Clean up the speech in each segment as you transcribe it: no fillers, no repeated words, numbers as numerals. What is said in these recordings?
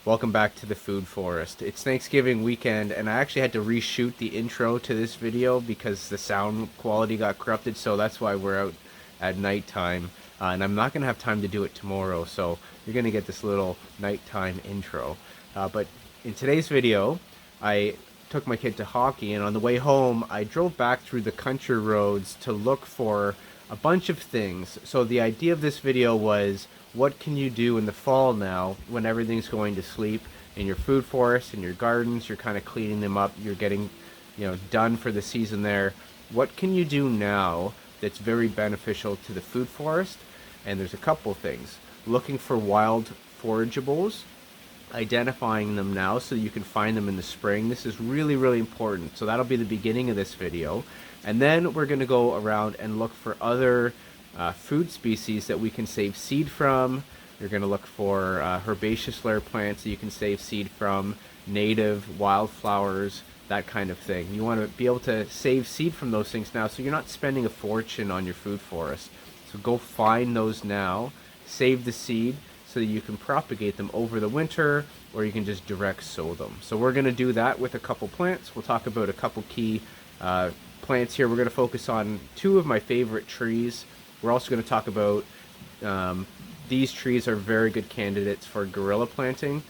Welcome back to the food forest. It's Thanksgiving weekend and I actually had to reshoot the intro to this video because the sound quality got corrupted, so that's why we're out at nighttime. And I'm not going to have time to do it tomorrow, so you're going to get this little nighttime intro. But in today's video, I took my kid to hockey, and on the way home I drove back through the country roads to look for a bunch of things. So the idea of this video was, what can you do in the fall now when everything's going to sleep in your food forest, in your gardens, you're kind of cleaning them up, you're getting, done for the season there. What can you do now that's very beneficial to the food forest? And there's a couple things. Looking for wild forageables, identifying them now so you can find them in the spring. This is really, really important. So that'll be the beginning of this video. And then we're going to go around and look for other food species that we can save seed from. You're going to look for herbaceous layer plants that you can save seed from, native wildflowers, that kind of thing. You want to be able to save seed from those things now so you're not spending a fortune on your food forest. So go find those now, save the seed so that you can propagate them over the winter, or you can just direct sow them. So we're going to do that with a couple plants. We'll talk about a couple key plants here. We're going to focus on two of my favorite trees. We're also going to talk about these trees are very good candidates for guerrilla planting,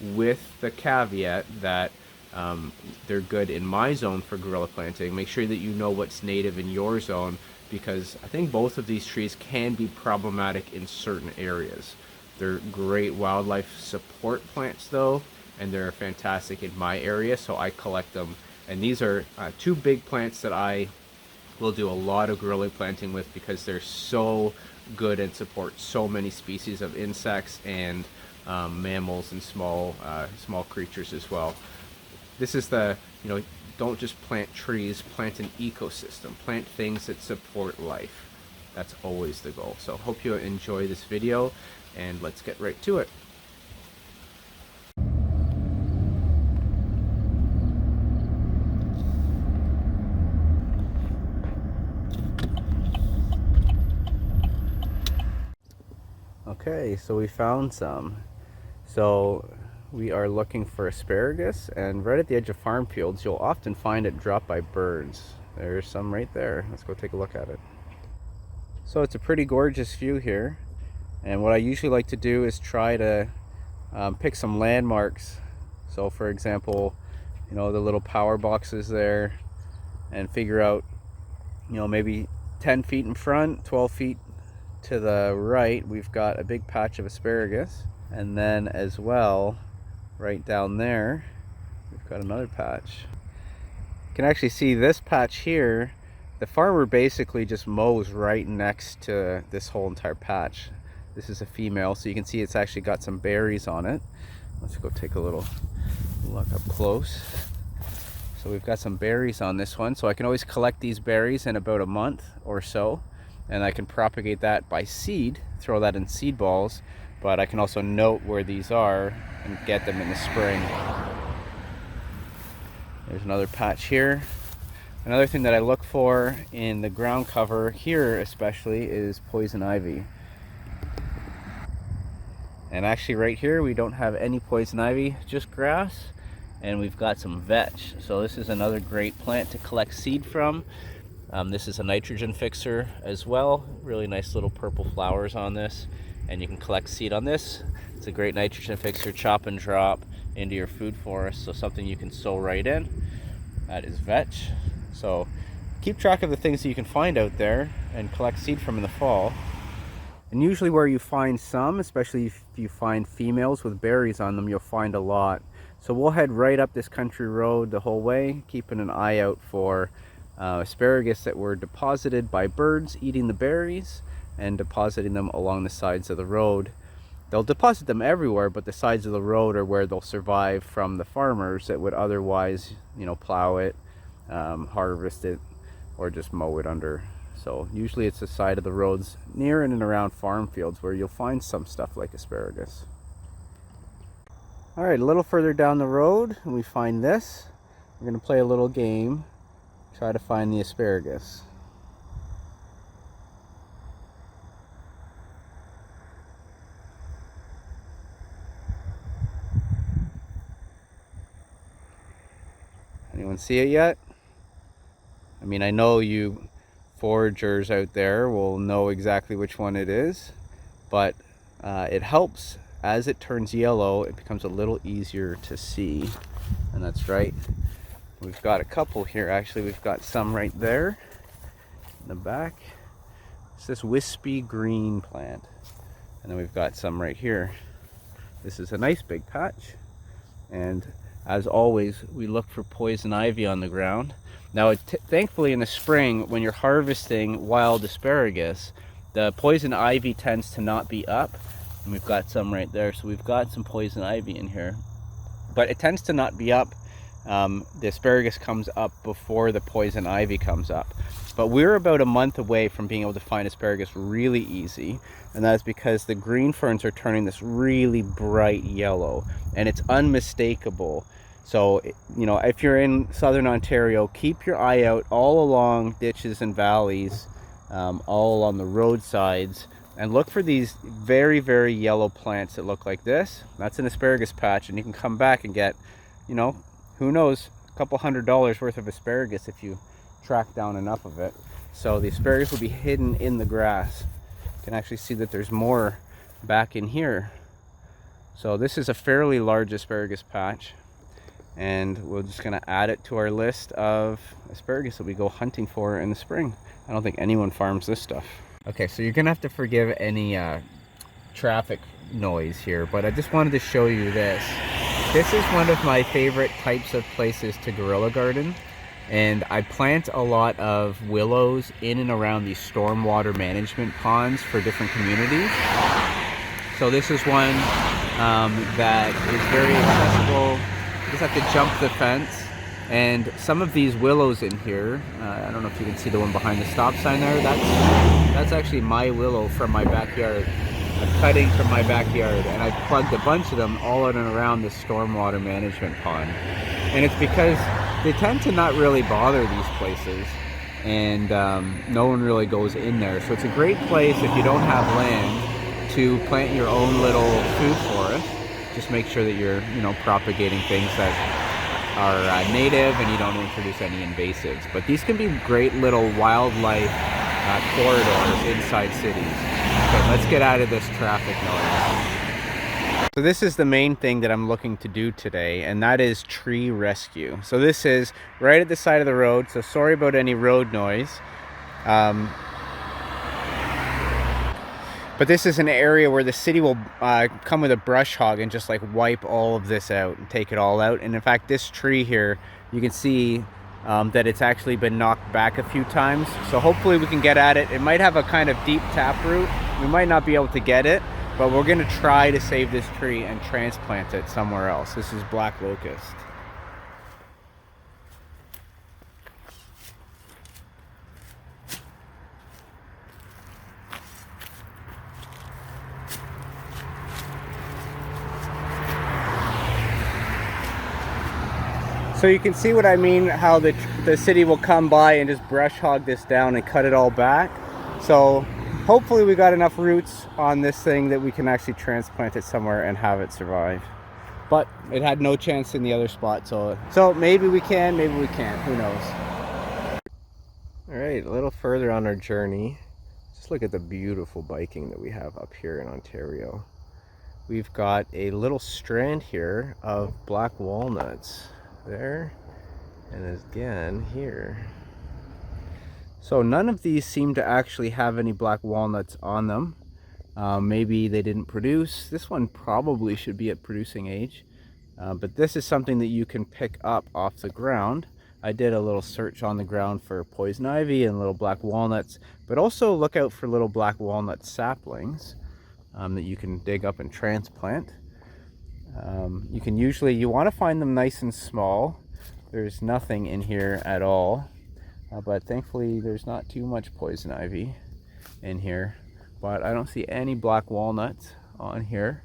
with the caveat that they're good in my zone for guerrilla planting. Make sure that you know what's native in your zone, because I think both of these trees can be problematic in certain areas. They're great wildlife support plants though, and they're fantastic in my area, so I collect them. And these are two big plants that I will do a lot of guerrilla planting with because they're so good and support so many species of insects and mammals and small creatures as well. This is the, don't just plant trees, plant an ecosystem, plant things that support life. That's always the goal. So hope you enjoy this video, and let's get right to it. Okay, so we found some. So we are looking for asparagus, and right at the edge of farm fields you'll often find it dropped by birds. There's some right there. Let's go take a look at it. So it's a pretty gorgeous view here, and what I usually like to do is try to pick some landmarks. So for example, the little power boxes there, and figure out, maybe 10 feet in front, 12 feet to the right, we've got a big patch of asparagus. And then as well, right down there, we've got another patch. You can actually see this patch here. The farmer basically just mows right next to this whole entire patch. This is a female, so you can see it's actually got some berries on it. Let's go take a little look up close. So we've got some berries on this one, so I can always collect these berries in about a month or so, and I can propagate that by seed, throw that in seed balls, but I can also note where these are and get them in the spring. There's another patch here. Another thing that I look for in the ground cover here especially is poison ivy. And actually right here we don't have any poison ivy, just grass, and we've got some vetch. So this is another great plant to collect seed from. This is a nitrogen fixer as well. Really nice little purple flowers on this, and you can collect seed on this. It's a great nitrogen fixer, chop and drop into your food forest, so something you can sow right in. That is vetch. So keep track of the things that you can find out there and collect seed from in the fall. And usually where you find some, especially if you find females with berries on them, you'll find a lot. So we'll head right up this country road the whole way, keeping an eye out for asparagus that were deposited by birds eating the berries and depositing them along the sides of the road. They'll deposit them everywhere, but the sides of the road are where they'll survive from the farmers that would otherwise, plow it, harvest it, or just mow it under. So usually it's the side of the roads near and around farm fields where you'll find some stuff like asparagus. All right, a little further down the road we find this. We're going to play a little game, try to find the asparagus. Anyone see it yet? I mean, I know you foragers out there will know exactly which one it is, but it helps as it turns yellow. It becomes a little easier to see, and that's right. We've got a couple here. Actually, we've got some right there in the back. It's this wispy green plant, and then we've got some right here. This is a nice big patch, and as always, we look for poison ivy on the ground. Now, thankfully in the spring, when you're harvesting wild asparagus, the poison ivy tends to not be up. And we've got some right there, so we've got some poison ivy in here. But it tends to not be up. The asparagus comes up before the poison ivy comes up. But we're about a month away from being able to find asparagus really easy. And that's because the green ferns are turning this really bright yellow. And it's unmistakable. So, you know, if you're in southern Ontario, keep your eye out all along ditches and valleys, all along the roadsides, and look for these very, very yellow plants that look like this. That's an asparagus patch, and you can come back and get, you know, who knows, a couple $100 worth of asparagus if you track down enough of it. So the asparagus will be hidden in the grass. You can actually see that there's more back in here. So this is a fairly large asparagus patch, and we're just going to add it to our list of asparagus that we go hunting for in the spring. I don't think anyone farms this stuff. Okay, so you're going to have to forgive any traffic noise here, but I just wanted to show you this. This is one of my favorite types of places to guerrilla garden, and I plant a lot of willows in and around these stormwater management ponds for different communities. So this is one that is very accessible. You just have to jump the fence, and some of these willows in here, I don't know if you can see the one behind the stop sign there, that's actually my willow from my backyard. I'm cutting from my backyard, and I plugged a bunch of them all in and around this stormwater management pond. And it's because they tend to not really bother these places, and no one really goes in there. So it's a great place if you don't have land to plant your own little food forest. Just make sure that you're, you know, propagating things that are native, and you don't introduce any invasives. But these can be great little wildlife corridors inside cities. Okay, let's get out of this traffic noise. So this is the main thing that I'm looking to do today, and that is tree rescue. So this is right at the side of the road, so sorry about any road noise. But this is an area where the city will come with a brush hog and just like wipe all of this out and take it all out. And in fact, this tree here, you can see that it's actually been knocked back a few times. So hopefully we can get at it. It might have a kind of deep taproot. We might not be able to get it, but we're gonna try to save this tree and transplant it somewhere else. This is black locust. So you can see what I mean, how the city will come by and just brush hog this down and cut it all back. So hopefully we got enough roots on this thing that we can actually transplant it somewhere and have it survive. But it had no chance in the other spot, so maybe we can, maybe we can't, who knows. All right, a little further on our journey, just look at the beautiful biking that we have up here in Ontario. We've got a little strand here of black walnuts. There, and again here. So none of these seem to actually have any black walnuts on them. Maybe they didn't produce. This one probably should be at producing age, but this is something that you can pick up off the ground. I did a little search on the ground for poison ivy and little black walnuts, but also look out for little black walnut saplings that you can dig up and transplant. You want to find them nice and small. There's nothing in here at all, but thankfully there's not too much poison ivy in here, but I don't see any black walnuts on here.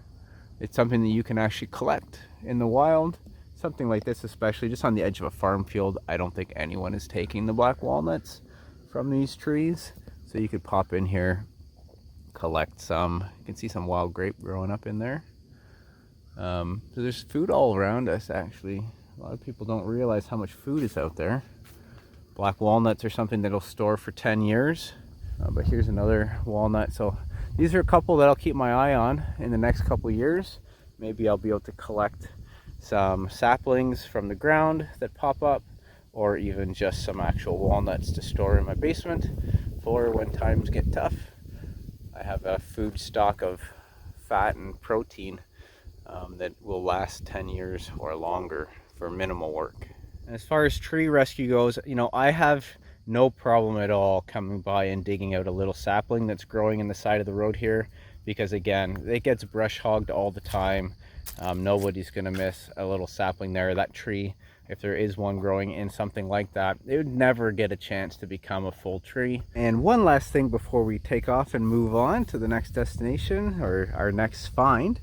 It's something that you can actually collect in the wild, something like this, especially just on the edge of a farm field. I don't think anyone is taking the black walnuts from these trees, so you could pop in here, collect some. You can see some wild grape growing up in there. So there's food all around us, actually. A lot of people don't realize how much food is out there. Black walnuts are something that'll store for 10 years. But here's another walnut. So these are a couple that I'll keep my eye on in the next couple years. Maybe I'll be able to collect some saplings from the ground that pop up, or even just some actual walnuts to store in my basement for when times get tough. I have a food stock of fat and protein that will last 10 years or longer for minimal work. And as far as tree rescue goes, you know, I have no problem at all coming by and digging out a little sapling that's growing in the side of the road here, because again, it gets brush hogged all the time. Nobody's gonna miss a little sapling there. That tree, if there is one growing in something like that, it would never get a chance to become a full tree. And one last thing before we take off and move on to the next destination or our next find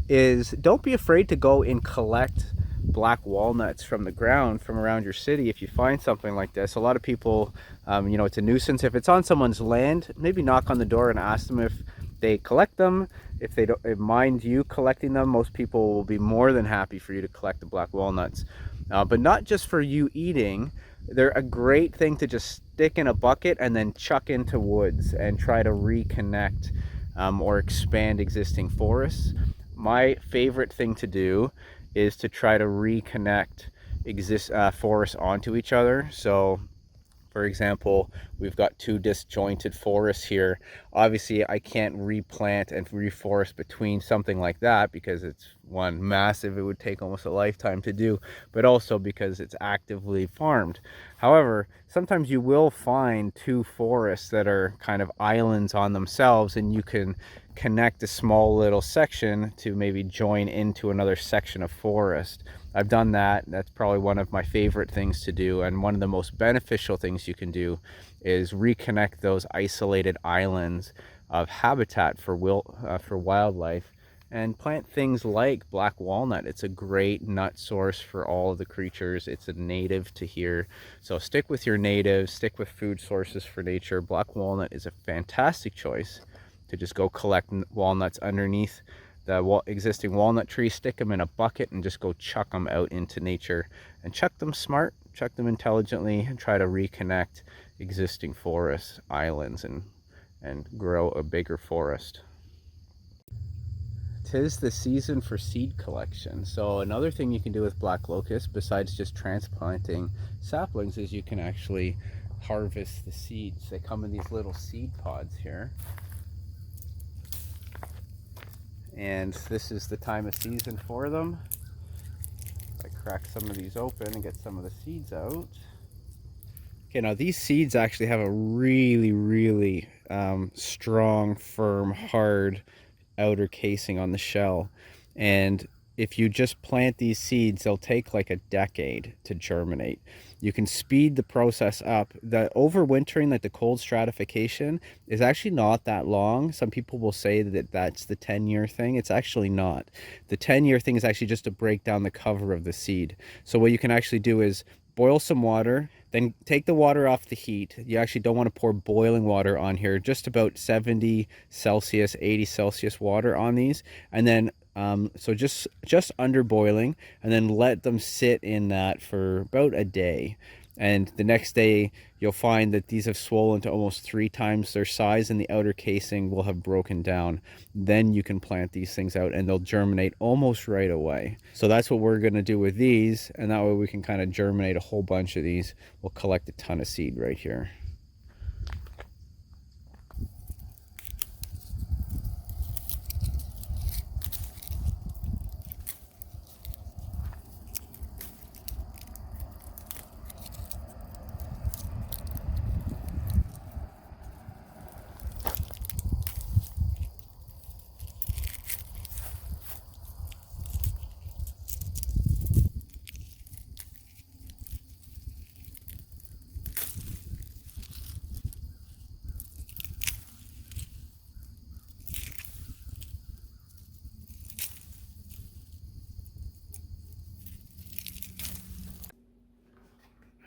is, don't be afraid to go and collect black walnuts from the ground from around your city. If you find something like this, a lot of people, you know, it's a nuisance. If it's on someone's land, maybe knock on the door and ask them if they collect them. If they don't mind you collecting them, most people will be more than happy for you to collect the black walnuts. But not just for you eating. They're a great thing to just stick in a bucket and then chuck into woods and try to reconnect or expand existing forests. My favorite thing to do is to try to reconnect forests onto each other. So for example, we've got two disjointed forests here. Obviously, I can't replant and reforest between something like that because it's, one, massive, it would take almost a lifetime to do, but also because it's actively farmed. However, sometimes you will find two forests that are kind of islands on themselves, and you can connect a small little section to maybe join into another section of forest. I've done that. That's probably one of my favorite things to do, and one of the most beneficial things you can do is reconnect those isolated islands of habitat for wildlife and plant things like black walnut. It's a great nut source for all of the creatures. It's a native to here, so stick with your natives, stick with food sources for nature. Black walnut is a fantastic choice to just go collect walnuts underneath the existing walnut tree, stick them in a bucket, and just go chuck them out into nature. And chuck them smart, chuck them intelligently, and try to reconnect existing forest islands and grow a bigger forest. 'Tis the season for seed collection. So another thing you can do with black locust, besides just transplanting saplings, is you can actually harvest the seeds. They come in these little seed pods here. And this is the time of season for them. I crack some of these open and get some of the seeds out. Okay, now these seeds actually have a really strong, firm, hard outer casing on the shell. And if you just plant these seeds, they'll take like a decade to germinate. You can speed the process up. The overwintering, like the cold stratification, is actually not that long. Some people will say that that's the 10-year thing. It's actually not. The 10-year thing is actually just to break down the cover of the seed. So what you can actually do is boil some water, then take the water off the heat. You actually don't want to pour boiling water on here, just about 70 Celsius, 80 Celsius water on these. And then so just under boiling, and then let them sit in that for about a day. And the next day you'll find that these have swollen to almost 3 times their size, and the outer casing will have broken down. Then you can plant these things out and they'll germinate almost right away. So that's what we're going to do with these, and that way we can kind of germinate a whole bunch of these. We'll collect a ton of seed right here.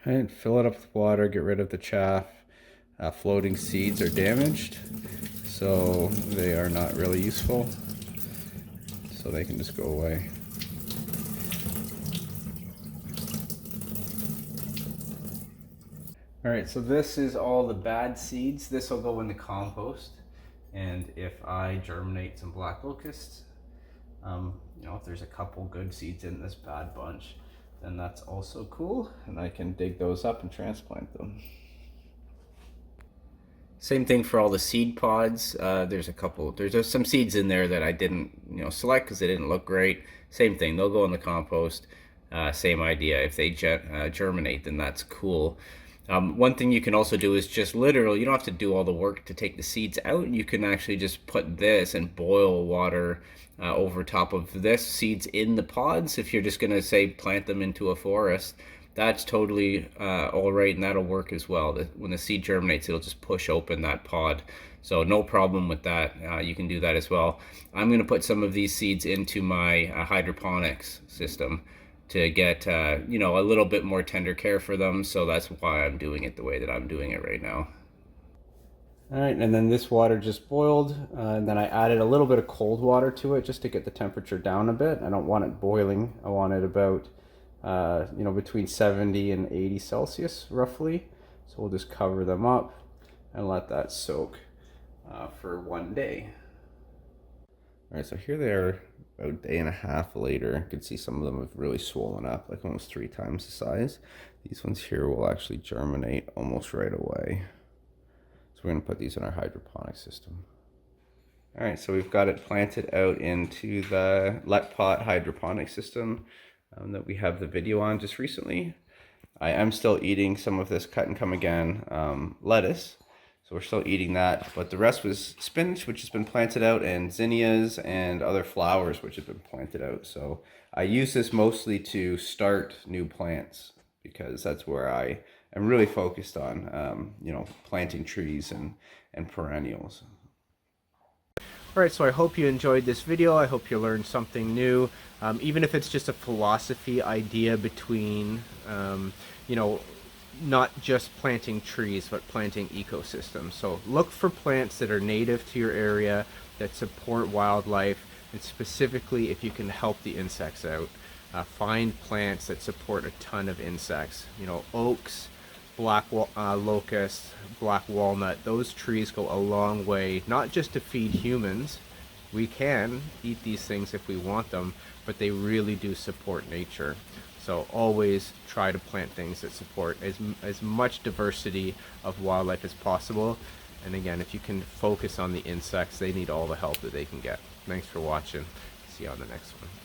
And fill it up with water, get rid of the chaff. Floating seeds are damaged, so they are not really useful, so they can just go away. All right, so this is all the bad seeds. This will go in the compost. And if I germinate some black locusts, you know, if there's a couple good seeds in this bad bunch, then that's also cool. And I can dig those up and transplant them. Same thing for all the seed pods. There's some seeds in there that I didn't, you know, select because they didn't look great. Same thing, they'll go in the compost. Same idea. If they germinate, then that's cool. One thing you can also do is just literally, you don't have to do all the work to take the seeds out. You can actually just put this and boil water over top of this, seeds in the pods. If you're just going to say plant them into a forest, that's totally all right, and that'll work as well. When the seed germinates, it'll just push open that pod. So no problem with that. You can do that as well. I'm going to put some of these seeds into my hydroponics system to get you know, a little bit more tender care for them. So that's why I'm doing it the way that I'm doing it right now. All right, and then this water just boiled, and then I added a little bit of cold water to it just to get the temperature down a bit. I don't want it boiling. I want it about you know, between 70 and 80 Celsius roughly. So we'll just cover them up and let that soak for 1 day. All right, so here they are about a day and a half later. You can see some of them have really swollen up, like almost 3 times the size. These ones here will actually germinate almost right away. So we're gonna put these in our hydroponic system. All right, so we've got it planted out into the Let Pot hydroponic system that we have the video on just recently. I am still eating some of this cut and come again lettuce. So we're still eating that, but the rest was spinach, which has been planted out, and zinnias and other flowers, which have been planted out. So I use this mostly to start new plants because that's where I am really focused on, you know, planting trees and perennials. Alright, so I hope you enjoyed this video. I hope you learned something new. Even if it's just a philosophy idea between, you know, not just planting trees, but planting ecosystems. So look for plants that are native to your area, that support wildlife, and specifically if you can help the insects out. Find plants that support a ton of insects. You know, oaks, black locust, black walnut, those trees go a long way, not just to feed humans. We can eat these things if we want them, but they really do support nature. So always try to plant things that support as much diversity of wildlife as possible. And again, if you can focus on the insects, they need all the help that they can get. Thanks for watching. See you on the next one.